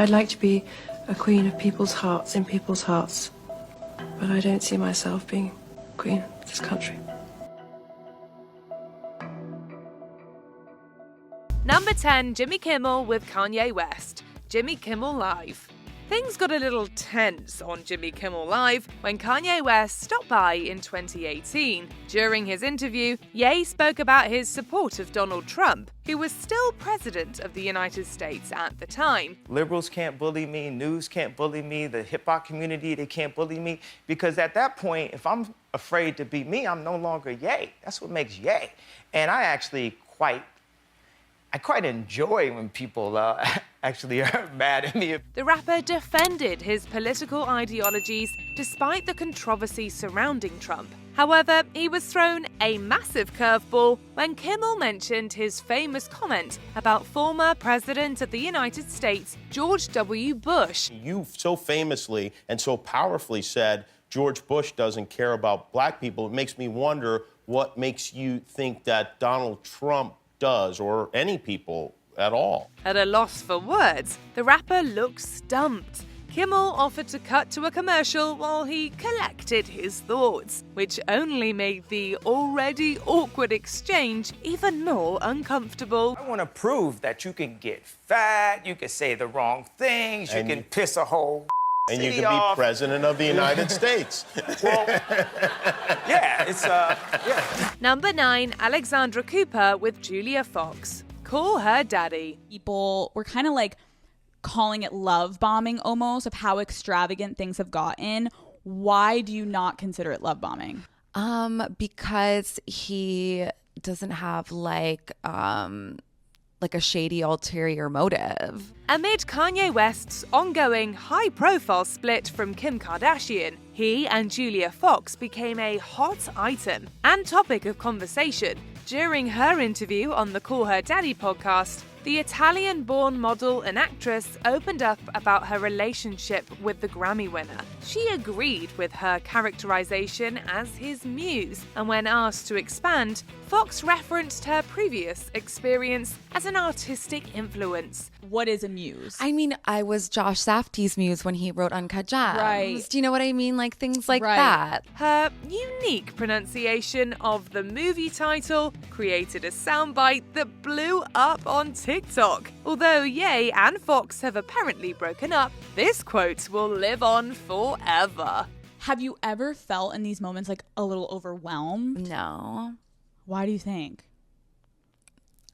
I'd like to be a queen of people's hearts, in people's hearts. But I don't see myself being queen of this country. Number 10, Jimmy Kimmel with Kanye West. Jimmy Kimmel Live. Things got a little tense on Jimmy Kimmel Live when Kanye West stopped by in 2018. During his interview, Ye spoke about his support of Donald Trump, who was still president of the United States at the time. Liberals can't bully me, news can't bully me, the hip-hop community, they can't bully me, because at that point, if I'm afraid to be me, I'm no longer Ye. That's what makes Ye. And I actually quite enjoy when people actually are mad at me. The rapper defended his political ideologies despite the controversy surrounding Trump. However, he was thrown a massive curveball when Kimmel mentioned his famous comment about former President of the United States, George W. Bush. You so famously and so powerfully said George Bush doesn't care about black people. It makes me wonder what makes you think that Donald Trump does, or any people at all. At a loss for words, the rapper looked stumped. Kimmel offered to cut to a commercial while he collected his thoughts, which only made the already awkward exchange even more uncomfortable. I want to prove that you can get fat, you can say the wrong things, you can piss a whole and you city can be off. president of the United States. Well, yeah, it's yeah. Number 9, Alexandra Cooper with Julia Fox. Call her daddy. People were kind of like calling it love bombing almost, of how extravagant things have gotten. Why do you not consider it love bombing? Because he doesn't have like a shady ulterior motive. Amid Kanye West's ongoing high-profile split from Kim Kardashian, he and Julia Fox became a hot item and topic of conversation. During her interview on the Call Her Daddy podcast, the Italian-born model and actress opened up about her relationship with the Grammy winner. She agreed with her characterization as his muse, and when asked to expand, Fox referenced her previous experience as an artistic influence. What is a muse? I mean, I was Josh Safdie's muse when he wrote Uncut Gems. Right. Do you know what I mean? Like things like Right. that. Her unique pronunciation of the movie title created a soundbite that blew up on TikTok. Although Ye and Fox have apparently broken up, this quote will live on forever. Have you ever felt in these moments like a little overwhelmed? No. Why do you think?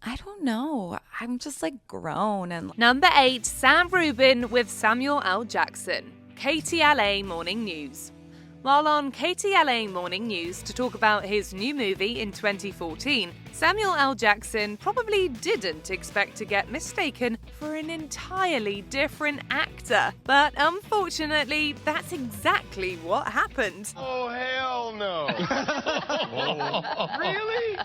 I don't know. I'm just like grown and Number 8, Sam Rubin with Samuel L. Jackson. KTLA Morning News. While on KTLA Morning News to talk about his new movie in 2014, Samuel L. Jackson probably didn't expect to get mistaken for an entirely different actor. But unfortunately, that's exactly what happened. Oh, hell no. Really?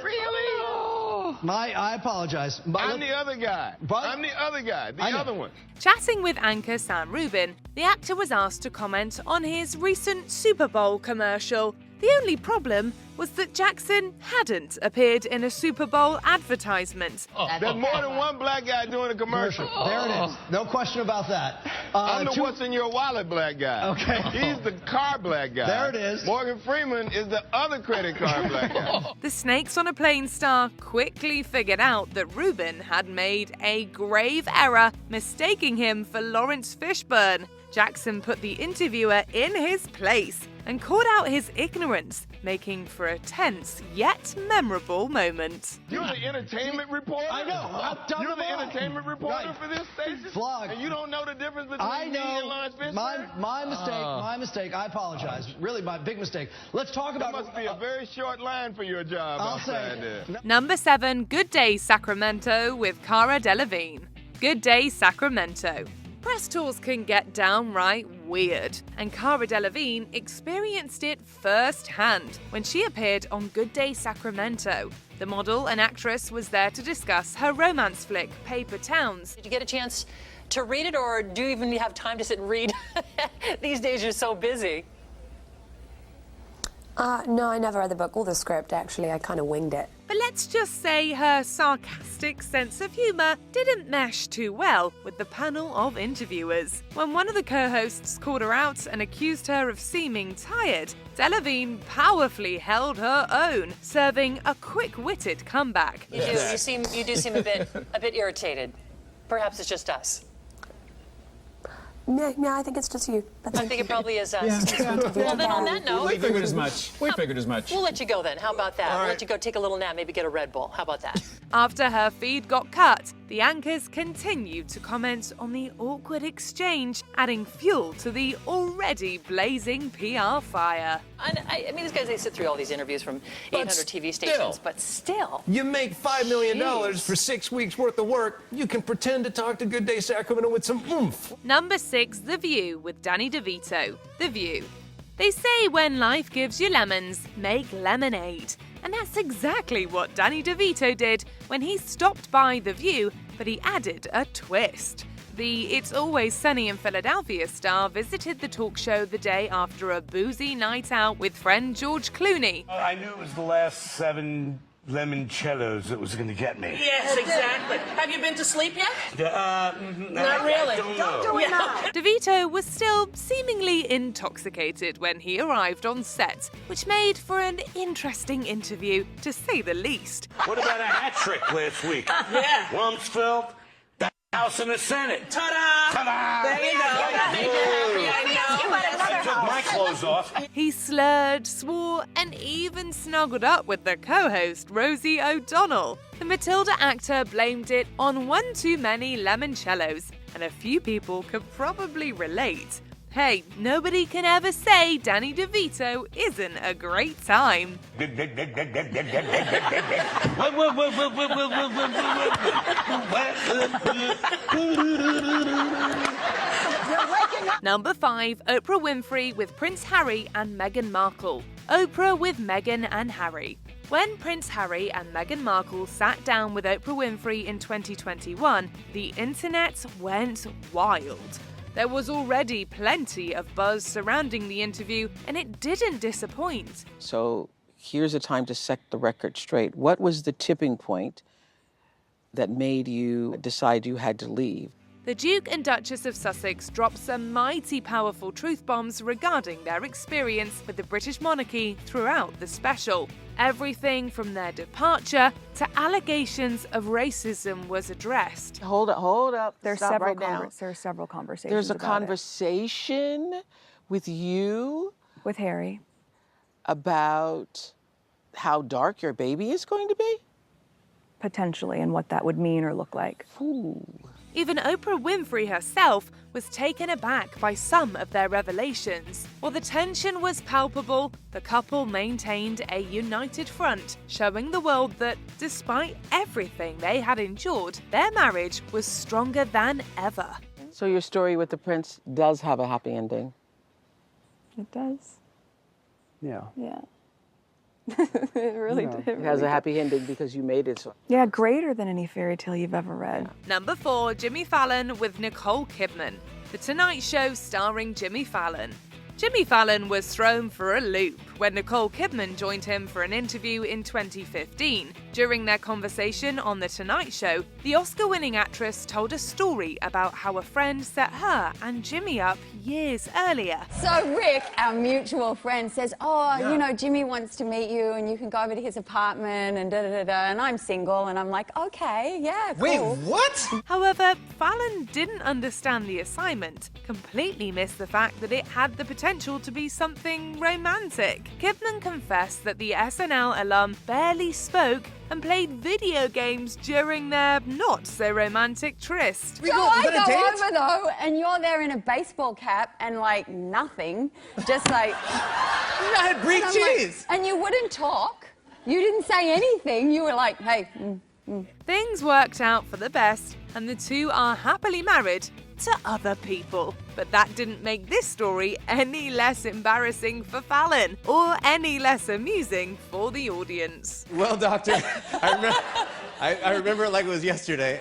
Really? I apologize. I'm the other guy. I'm the other guy. The other one. Chatting with anchor Sam Rubin, the actor was asked to comment on his recent Super Bowl commercial. The only problem was that Jackson hadn't appeared in a Super Bowl advertisement. There's more than one black guy doing a commercial. There it is. No question about that. I'm the what's in your wallet black guy. Okay. He's the car black guy. There it is. Morgan Freeman is the other credit card black guy. The Snakes on a Plane star quickly figured out that Rubin had made a grave error, mistaking him for Lawrence Fishburne. Jackson put the interviewer in his place and called out his ignorance, making for a tense yet memorable moment. You're the entertainment reporter? I know. I've done You're them the all. entertainment reporter Right. for this station? Vlog. And you don't know the difference between I me and Lawrence know. Fishburne? My mistake. I apologize. Really, my big mistake. Let's talk That about. must be a very short line for your job I'll outside say. there. Number 7, Good Day Sacramento with Cara Delevingne. Good Day Sacramento. Press tours can get downright weird, and Cara Delevingne experienced it firsthand when she appeared on Good Day Sacramento. The model and actress was there to discuss her romance flick, Paper Towns. Did you get a chance to read it, or do you even have time to sit and read? These days you're so busy. No, I never read the book or the script, actually. I kind of winged it. But let's just say her sarcastic sense of humour didn't mesh too well with the panel of interviewers. When one of the co-hosts called her out and accused her of seeming tired, Delevingne powerfully held her own, serving a quick-witted comeback. You do seem a bit irritated. Perhaps it's just us. No, I think it's just you. I think it probably is us. Well, then on that note, We figured as much. we'll let you go then. How about that? We'll let you go take a little nap, maybe get a Red Bull. How about that? After her feed got cut, the anchors continued to comment on the awkward exchange, adding fuel to the already blazing PR fire. And I mean, these guys, they sit through all these interviews from 800 TV stations, but still. You make $5 million for 6 weeks worth of work. You can pretend to talk to Good Day Sacramento with some oomph. Number 6, The View with Danny DeVito. The View. They say when life gives you lemons, make lemonade. And that's exactly what Danny DeVito did when he stopped by The View, but he added a twist. The It's Always Sunny in Philadelphia star visited the talk show the day after a boozy night out with friend George Clooney. I knew it was the last 7 limoncellos that was going to get me. Yes, exactly. Have you been to sleep yet? Not really. Don't know. DeVito was still seemingly intoxicated when he arrived on set, which made for an interesting interview, to say the least. What about a hat trick last week? Yeah. Rumsfeld, the House and the Senate. Ta-da! Ta-da! There you go. That made you happy, I know. I took my clothes off. He slurred, swore, and even snuggled up with the co-host Rosie O'Donnell. The Matilda actor blamed it on one too many limoncellos, and a few people could probably relate. Hey, nobody can ever say Danny DeVito isn't a great time. Number 5, Oprah Winfrey with Prince Harry and Meghan Markle. Oprah with Meghan and Harry. When Prince Harry and Meghan Markle sat down with Oprah Winfrey in 2021, the internet went wild. There was already plenty of buzz surrounding the interview, and it didn't disappoint. So here's a time to set the record straight. What was the tipping point that made you decide you had to leave? The Duke and Duchess of Sussex dropped some mighty powerful truth bombs regarding their experience with the British monarchy throughout the special. Everything from their departure to allegations of racism was addressed. Hold up. There's Stop several right now. There's several conversations. There's a about conversation with you, with Harry, about how dark your baby is going to be? potentially, and what that would mean or look like. Ooh. Even Oprah Winfrey herself was taken aback by some of their revelations. While the tension was palpable, the couple maintained a united front, showing the world that, despite everything they had endured, their marriage was stronger than ever. So your story with the prince does have a happy ending? It does. Yeah. Yeah. It really did. It has a happy ending because you made it so. Yeah, greater than any fairy tale you've ever read. Number 4, Jimmy Fallon with Nicole Kidman. The Tonight Show starring Jimmy Fallon. Jimmy Fallon was thrown for a loop when Nicole Kidman joined him for an interview in 2015. During their conversation on The Tonight Show, the Oscar-winning actress told a story about how a friend set her and Jimmy up years earlier. So Rick, our mutual friend, says, you know, Jimmy wants to meet you and you can go over to his apartment and da-da-da-da, and I'm single, and I'm like, okay, yeah, cool. Wait, what? However, Fallon didn't understand the assignment, completely missed the fact that it had the potential to be something romantic. Kidman confessed that the SNL alum barely spoke and played video games during their not-so-romantic tryst. So I go over, though, and you're there in a baseball cap and, like, nothing, just like... You had Brie cheese! And you wouldn't talk. You didn't say anything. You were like, hey... Things worked out for the best, and the two are happily married to other people. But that didn't make this story any less embarrassing for Fallon, or any less amusing for the audience. Well, Doctor, I remember it like it was yesterday.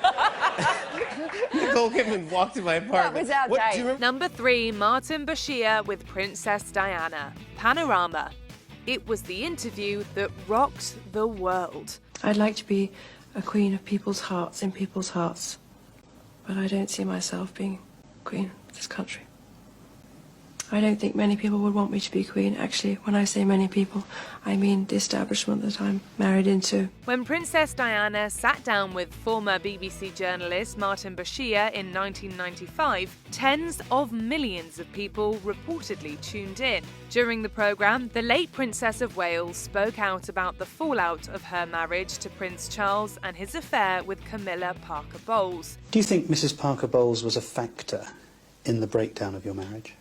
Nicole Kidman walked in my apartment. That was our day. Number 3, Martin Bashir with Princess Diana. Panorama. It was the interview that rocked the world. I'd like to be a queen of people's hearts, in people's hearts. But I don't see myself being queen of this country. I don't think many people would want me to be queen. Actually, when I say many people, I mean the establishment that I'm married into. When Princess Diana sat down with former BBC journalist Martin Bashir in 1995, tens of millions of people reportedly tuned in. During the programme, the late Princess of Wales spoke out about the fallout of her marriage to Prince Charles and his affair with Camilla Parker Bowles. Do you think Mrs. Parker Bowles was a factor in the breakdown of your marriage?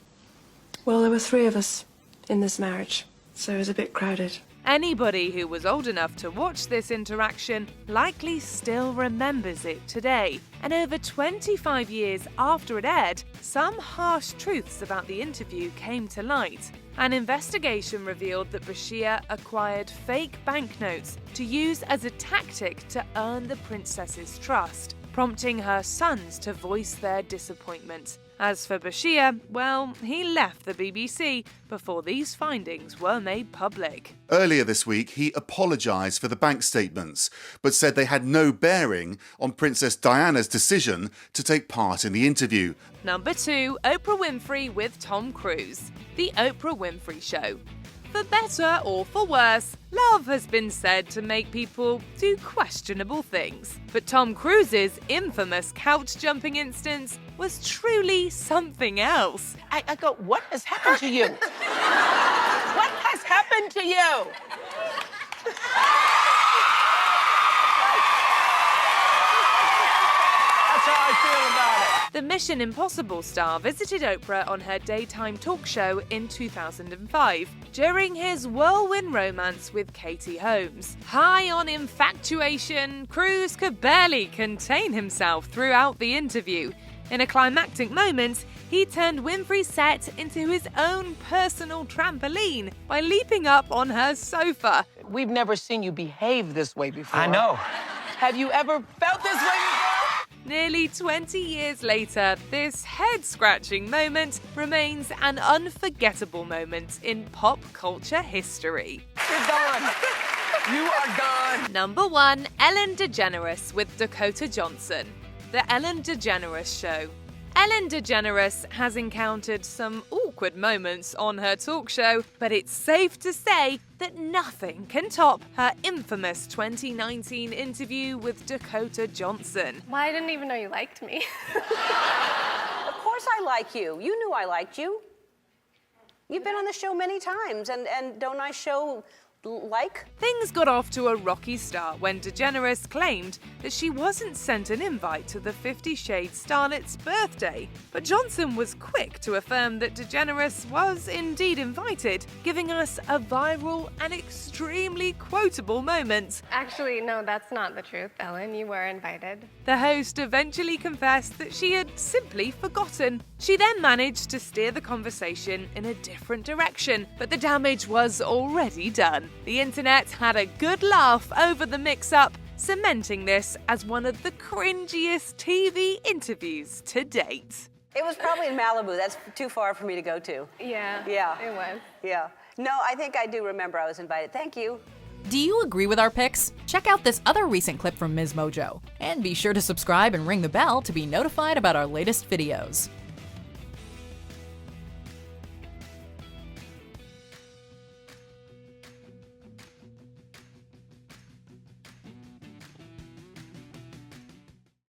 Well, there were 3 of us in this marriage, so it was a bit crowded. Anybody who was old enough to watch this interaction likely still remembers it today. And over 25 years after it aired, some harsh truths about the interview came to light. An investigation revealed that Bashir acquired fake banknotes to use as a tactic to earn the princess's trust, prompting her sons to voice their disappointment. As for Bashir, well, he left the BBC before these findings were made public. Earlier this week, he apologised for the bank statements, but said they had no bearing on Princess Diana's decision to take part in the interview. Number 2, Oprah Winfrey with Tom Cruise. The Oprah Winfrey Show. For better or for worse, love has been said to make people do questionable things. But Tom Cruise's infamous couch-jumping instance was truly something else. I go, what has happened to you? What has happened to you? That's how I feel about it. The Mission Impossible star visited Oprah on her daytime talk show in 2005 during his whirlwind romance with Katie Holmes. High on infatuation, Cruise could barely contain himself throughout the interview. In a climactic moment, he turned Winfrey's set into his own personal trampoline by leaping up on her sofa. We've never seen you behave this way before. I know. Have you ever felt this way before? Nearly 20 years later, this head-scratching moment remains an unforgettable moment in pop culture history. You're gone. You are gone. Number 1, Ellen DeGeneres with Dakota Johnson. The Ellen DeGeneres Show. Ellen DeGeneres has encountered some awkward moments on her talk show, but it's safe to say that nothing can top her infamous 2019 interview with Dakota Johnson. Well, I didn't even know you liked me. Of course I like you. You knew I liked you. You've been on the show many times, and don't I show like? Things got off to a rocky start when DeGeneres claimed that she wasn't sent an invite to the 50 Shades starlet's birthday. But Johnson was quick to affirm that DeGeneres was indeed invited, giving us a viral and extremely quotable moment. Actually, no, that's not the truth, Ellen. You were invited. The host eventually confessed that she had simply forgotten. She then managed to steer the conversation in a different direction, but the damage was already done. The internet had a good laugh over the mix-up, cementing this as one of the cringiest TV interviews to date. It was probably in Malibu. That's too far for me to go to. Yeah, it was. Yeah. No, I think I do remember I was invited. Thank you. Do you agree with our picks? Check out this other recent clip from Ms. Mojo. And be sure to subscribe and ring the bell to be notified about our latest videos.